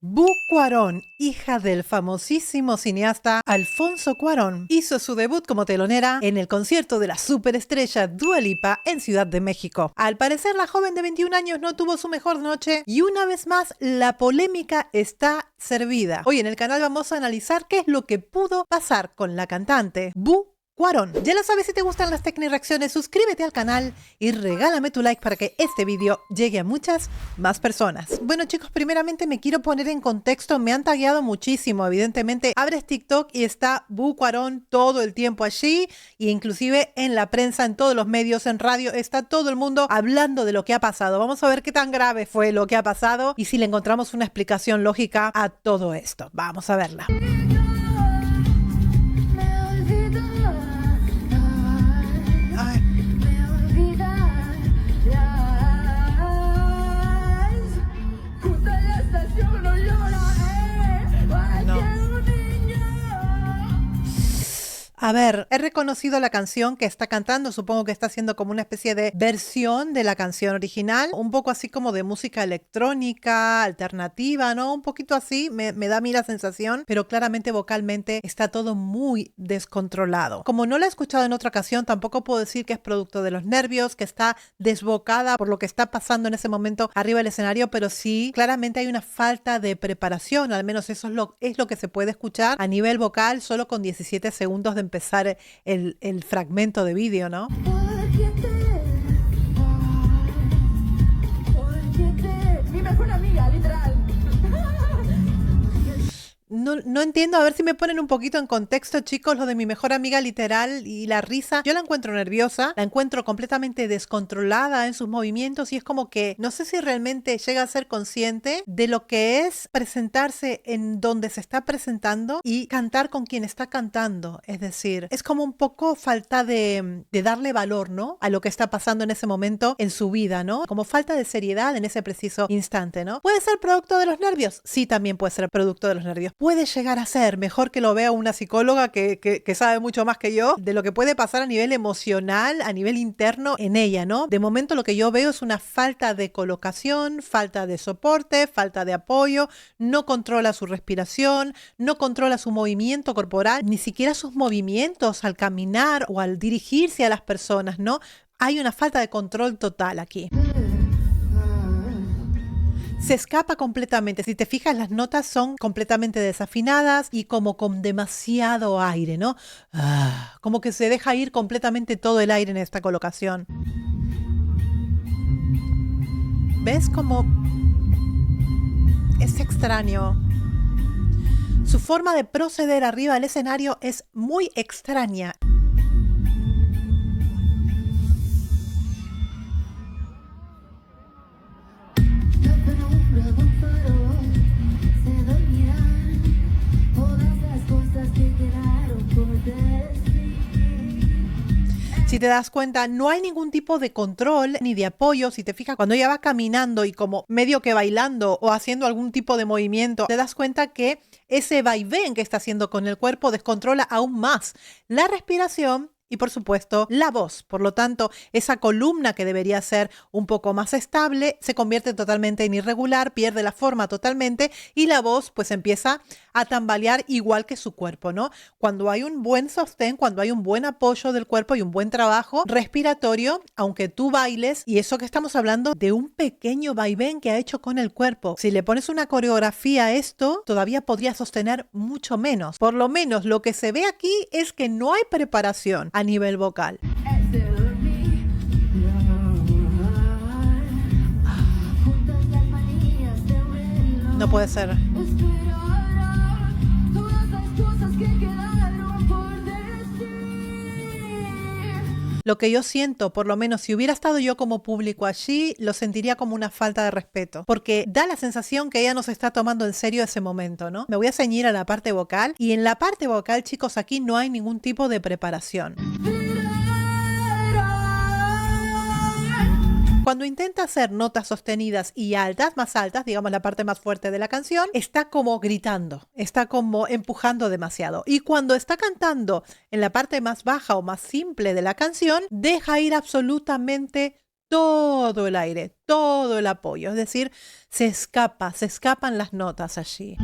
Bu Cuarón, hija del famosísimo cineasta Alfonso Cuarón, hizo su debut como telonera en el concierto de la superestrella Dua Lipa en Ciudad de México. Al parecer, la joven de 21 años no tuvo su mejor noche y una vez más la polémica está servida. Hoy en el canal vamos a analizar qué es lo que pudo pasar con la cantante Bu Cuarón. Ya lo sabes, si te gustan las Tecnireacciones, suscríbete al canal y regálame tu like para que este vídeo llegue a muchas más personas. Bueno chicos, primeramente me quiero poner en contexto, me han tagueado muchísimo, evidentemente abres TikTok y está Bu Cuarón todo el tiempo allí, e inclusive en la prensa, en todos los medios, en radio, está todo el mundo hablando de lo que ha pasado. Vamos a ver qué tan grave fue lo que ha pasado y si le encontramos una explicación lógica a todo esto. Vamos a verla. A ver, he reconocido la canción que está cantando, supongo que está haciendo como una especie de versión de la canción original, un poco así como de música electrónica, alternativa, ¿no? Un poquito así, me da a mí la sensación, pero claramente vocalmente está todo muy descontrolado. Como no la he escuchado en otra ocasión, tampoco puedo decir que es producto de los nervios, que está desbocada por lo que está pasando en ese momento arriba del escenario, pero sí, claramente hay una falta de preparación, al menos eso es lo que se puede escuchar a nivel vocal solo con 17 segundos de empezar el fragmento de vídeo, ¿no? Mi mejor amiga, literal. No entiendo, a ver si me ponen un poquito en contexto, chicos, lo de mi mejor amiga literal y la risa. Yo la encuentro nerviosa, la encuentro completamente descontrolada en sus movimientos y es como que no sé si realmente llega a ser consciente de lo que es presentarse en donde se está presentando y cantar con quien está cantando. Es decir, es como un poco falta de darle valor, ¿no? A lo que está pasando en ese momento en su vida, ¿no? Como falta de seriedad en ese preciso instante, ¿no? ¿Puede ser producto de los nervios? Sí, también puede ser producto de los nervios. Puede llegar a ser, mejor que lo vea una psicóloga que sabe mucho más que yo, de lo que puede pasar a nivel emocional, a nivel interno en ella, ¿no? De momento lo que yo veo es una falta de colocación, falta de soporte, falta de apoyo, no controla su respiración, no controla su movimiento corporal, ni siquiera sus movimientos al caminar o al dirigirse a las personas, ¿no? Hay una falta de control total aquí. Se escapa completamente. Si te fijas, las notas son completamente desafinadas y como con demasiado aire, ¿no? Como que se deja ir completamente todo el aire en esta colocación. ¿Ves cómo es extraño? Su forma de proceder arriba del escenario es muy extraña. Si te das cuenta, no hay ningún tipo de control ni de apoyo. Si te fijas, cuando ella va caminando y como medio que bailando o haciendo algún tipo de movimiento, te das cuenta que ese vaivén que está haciendo con el cuerpo descontrola aún más la respiración y por supuesto la voz. Por lo tanto, esa columna que debería ser un poco más estable se convierte totalmente en irregular, pierde la forma totalmente y la voz pues empieza a tambalear igual que su cuerpo, ¿no? Cuando hay un buen sostén, cuando hay un buen apoyo del cuerpo y un buen trabajo respiratorio, aunque tú bailes, y eso que estamos hablando de un pequeño vaivén que ha hecho con el cuerpo, si le pones una coreografía a esto, todavía podría sostener mucho menos. Por lo menos lo que se ve aquí es que no hay preparación a nivel vocal. No puede ser. Lo que yo siento, por lo menos si hubiera estado yo como público allí, lo sentiría como una falta de respeto, porque da la sensación que ella no se está tomando en serio ese momento, ¿no? Me voy a ceñir a la parte vocal y en la parte vocal, chicos, aquí no hay ningún tipo de preparación. Cuando intenta hacer notas sostenidas y altas, más altas, digamos la parte más fuerte de la canción, está como gritando, está como empujando demasiado. Y cuando está cantando en la parte más baja o más simple de la canción, deja ir absolutamente todo el aire, todo el apoyo. Es decir, se escapan las notas allí.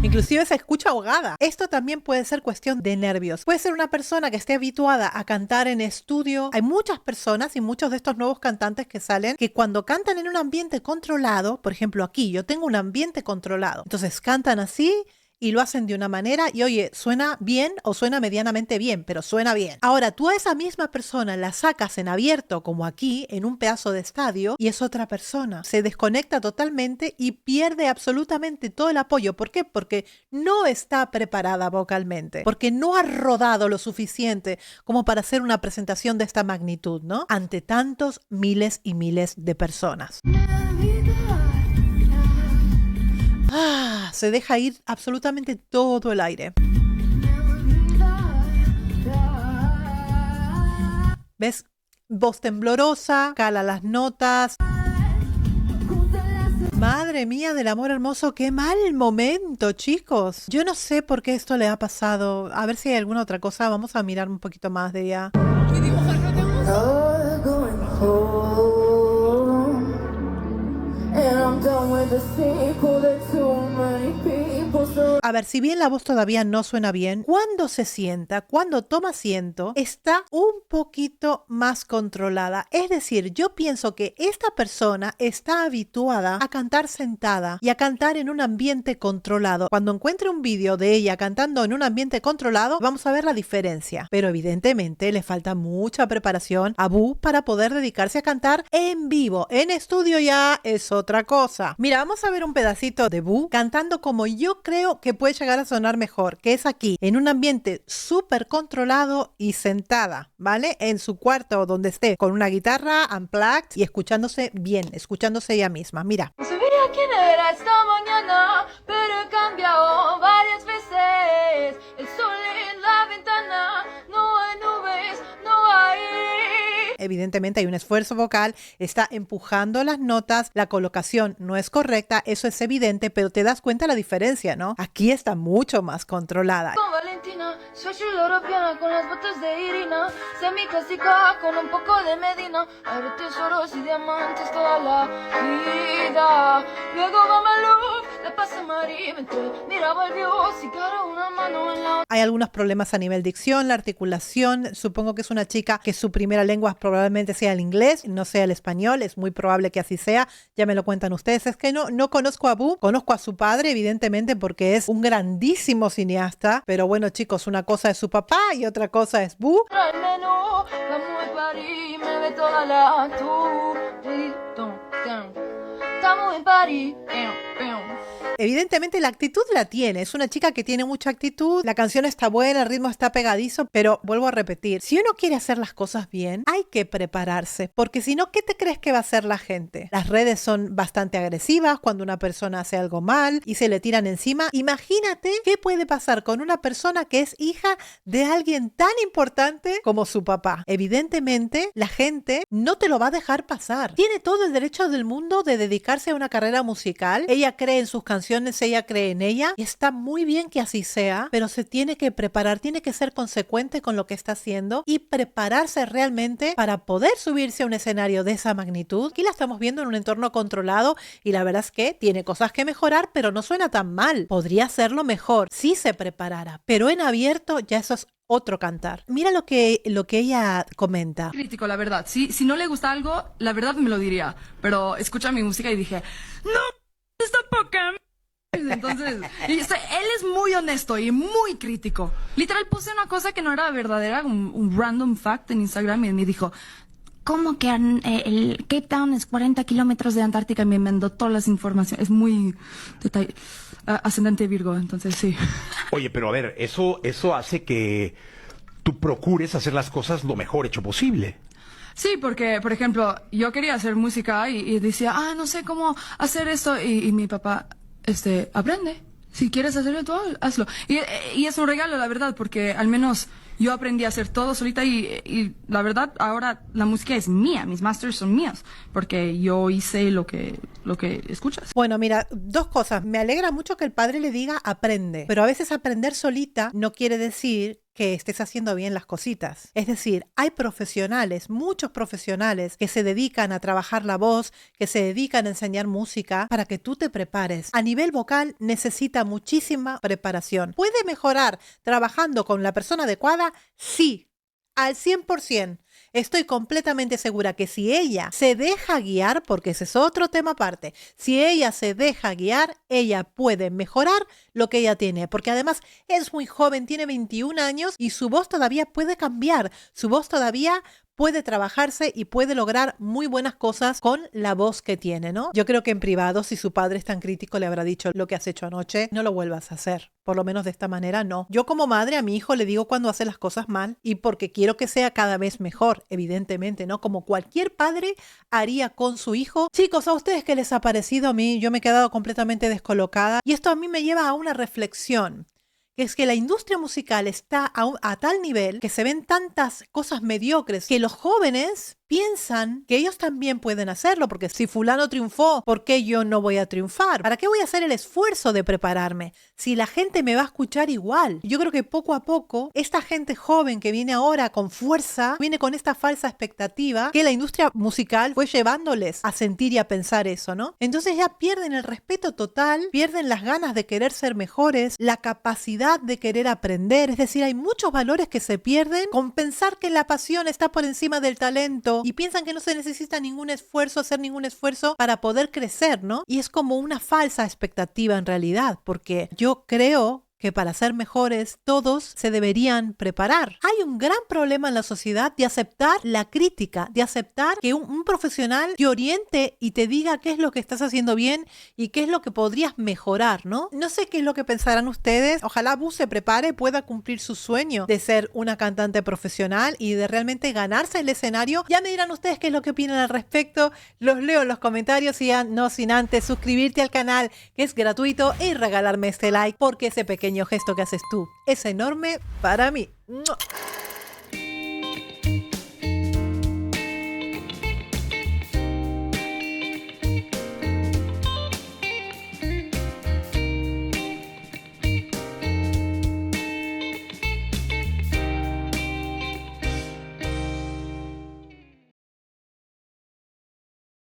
Inclusive se escucha ahogada. Esto también puede ser cuestión de nervios. Puede ser una persona que esté habituada a cantar en estudio. Hay muchas personas y muchos de estos nuevos cantantes que salen que cuando cantan en un ambiente controlado, por ejemplo aquí, yo tengo un ambiente controlado. Entonces cantan así y lo hacen de una manera y oye, suena bien o suena medianamente bien, pero suena bien. Ahora, tú a esa misma persona la sacas en abierto, como aquí, en un pedazo de estadio, y es otra persona. Se desconecta totalmente y pierde absolutamente todo el apoyo. ¿Por qué? Porque no está preparada vocalmente, porque no ha rodado lo suficiente como para hacer una presentación de esta magnitud, ¿no? Ante tantos miles y miles de personas. Se deja ir absolutamente todo el aire. ¿Ves? Voz temblorosa, cala las notas. Madre mía del amor hermoso, qué mal momento, chicos. Yo no sé por qué esto le ha pasado. A ver si hay alguna otra cosa. Vamos a mirar un poquito más de ella. A ver, si bien la voz todavía no suena bien, cuando se sienta, cuando toma asiento, está un poquito más controlada. Es decir, yo pienso que esta persona está habituada a cantar sentada y a cantar en un ambiente controlado. Cuando encuentre un vídeo de ella cantando en un ambiente controlado, vamos a ver la diferencia. Pero evidentemente le falta mucha preparación a Boo para poder dedicarse a cantar en vivo. En estudio ya es otra cosa. Mira, vamos a ver un pedacito de Boo cantando como yo creo que puede llegar a sonar mejor, que es aquí, en un ambiente súper controlado y sentada, ¿vale? En su cuarto o donde esté, con una guitarra unplugged y escuchándose bien, escuchándose ella misma. Mira. No sabía quién era esta mañana, pero he cambiado varias veces. El sol en la ventana, no hay nubes, no hay... Evidentemente hay un esfuerzo vocal, está empujando las notas, la colocación no es correcta, eso es evidente, pero te das cuenta la diferencia, ¿no? Aquí está mucho más controlada. Con Valentina, soy europeana con las botas de Irina, semiclásica con un poco de Medina, haré tesoros y diamantes toda la vida. Luego va Malú, le pasa a Mari, mira volvió, si cara una mano en la otra. Hay algunos problemas a nivel dicción, la articulación, supongo que es una chica que su primera lengua probablemente sea el inglés, no sea el español, es muy probable que así sea, ya me lo cuentan ustedes. Es que no conozco a Boo, conozco a su padre evidentemente porque es un grandísimo cineasta, pero bueno chicos, una cosa es su papá y otra cosa es Boo. El menú, estamos en París, me ve toda la estamos en París. Evidentemente la actitud la tiene, es una chica que tiene mucha actitud, la canción está buena, el ritmo está pegadizo, pero vuelvo a repetir, si uno quiere hacer las cosas bien, hay que prepararse, porque si no, ¿qué te crees que va a hacer la gente? Las redes son bastante agresivas cuando una persona hace algo mal y se le tiran encima. Imagínate qué puede pasar con una persona que es hija de alguien tan importante como su papá. Evidentemente, la gente no te lo va a dejar pasar. Tiene todo el derecho del mundo de dedicarse a una carrera musical. Ella cree en sus canciones, ella cree en ella y está muy bien que así sea, pero se tiene que preparar, tiene que ser consecuente con lo que está haciendo y prepararse realmente para poder subirse a un escenario de esa magnitud. Aquí la estamos viendo en un entorno controlado y la verdad es que tiene cosas que mejorar, pero no suena tan mal. Podría hacerlo mejor si se preparara, pero en abierto ya eso es otro cantar. Mira lo que ella comenta. Crítico, la verdad. Si no le gusta algo, la verdad me lo diría. Pero escucha mi música y dije, no, está poca. Entonces, él es muy honesto y muy crítico. Literal, puse una cosa que no era verdadera, un random fact en Instagram y me dijo, ¿cómo que el Cape Town es 40 kilómetros de Antártica? Y me mandó todas las informaciones. Es muy ascendente Virgo, entonces sí. Oye, pero a ver, eso hace que tú procures hacer las cosas lo mejor hecho posible. Sí, porque, por ejemplo, yo quería hacer música y decía, no sé cómo hacer esto. Y mi papá, aprende. Si quieres hacerlo tú, hazlo. Y es un regalo, la verdad, porque al menos yo aprendí a hacer todo solita y la verdad, ahora la música es mía, mis masters son míos, porque yo hice lo que escuchas. Bueno, mira, dos cosas. Me alegra mucho que el padre le diga aprende, pero a veces aprender solita no quiere decir que estés haciendo bien las cositas. Es decir, hay profesionales, muchos profesionales que se dedican a trabajar la voz, que se dedican a enseñar música para que tú te prepares. A nivel vocal necesita muchísima preparación. ¿Puede mejorar trabajando con la persona adecuada? Sí, al 100%. Estoy completamente segura que si ella se deja guiar, porque ese es otro tema aparte, si ella se deja guiar, ella puede mejorar lo que ella tiene, porque además es muy joven, tiene 21 años y su voz todavía puede cambiar, su voz todavía puede trabajarse y puede lograr muy buenas cosas con la voz que tiene, ¿no? Yo creo que en privado, si su padre es tan crítico, le habrá dicho: lo que has hecho anoche, no lo vuelvas a hacer. Por lo menos de esta manera, no. Yo como madre a mi hijo le digo cuando hace las cosas mal y porque quiero que sea cada vez mejor, evidentemente, ¿no? Como cualquier padre haría con su hijo. Chicos, ¿a ustedes qué les ha parecido? A mí, yo me he quedado completamente descolocada y esto a mí me lleva a una reflexión. Que es que la industria musical está a tal nivel que se ven tantas cosas mediocres que los jóvenes piensan que ellos también pueden hacerlo, porque si fulano triunfó, ¿por qué yo no voy a triunfar? ¿Para qué voy a hacer el esfuerzo de prepararme si la gente me va a escuchar igual? Yo creo que poco a poco esta gente joven que viene ahora con fuerza, viene con esta falsa expectativa que la industria musical fue llevándoles a sentir y a pensar eso, ¿no? Entonces ya pierden el respeto total, pierden las ganas de querer ser mejores, la capacidad de querer aprender, es decir, hay muchos valores que se pierden con pensar que la pasión está por encima del talento y piensan que no se necesita ningún esfuerzo, hacer ningún esfuerzo para poder crecer, ¿no? Y es como una falsa expectativa en realidad, porque yo creo que para ser mejores todos se deberían preparar. Hay un gran problema en la sociedad de aceptar la crítica, de aceptar que un profesional te oriente y te diga qué es lo que estás haciendo bien y qué es lo que podrías mejorar, ¿no? No sé qué es lo que pensarán ustedes. Ojalá Bu se prepare, pueda cumplir su sueño de ser una cantante profesional y de realmente ganarse el escenario. Ya me dirán ustedes qué es lo que opinan al respecto. Los leo en los comentarios y ya no sin antes suscribirte al canal, que es gratuito, y regalarme este like, porque ese pequeño gesto que haces tú es enorme para mí. ¡Mua!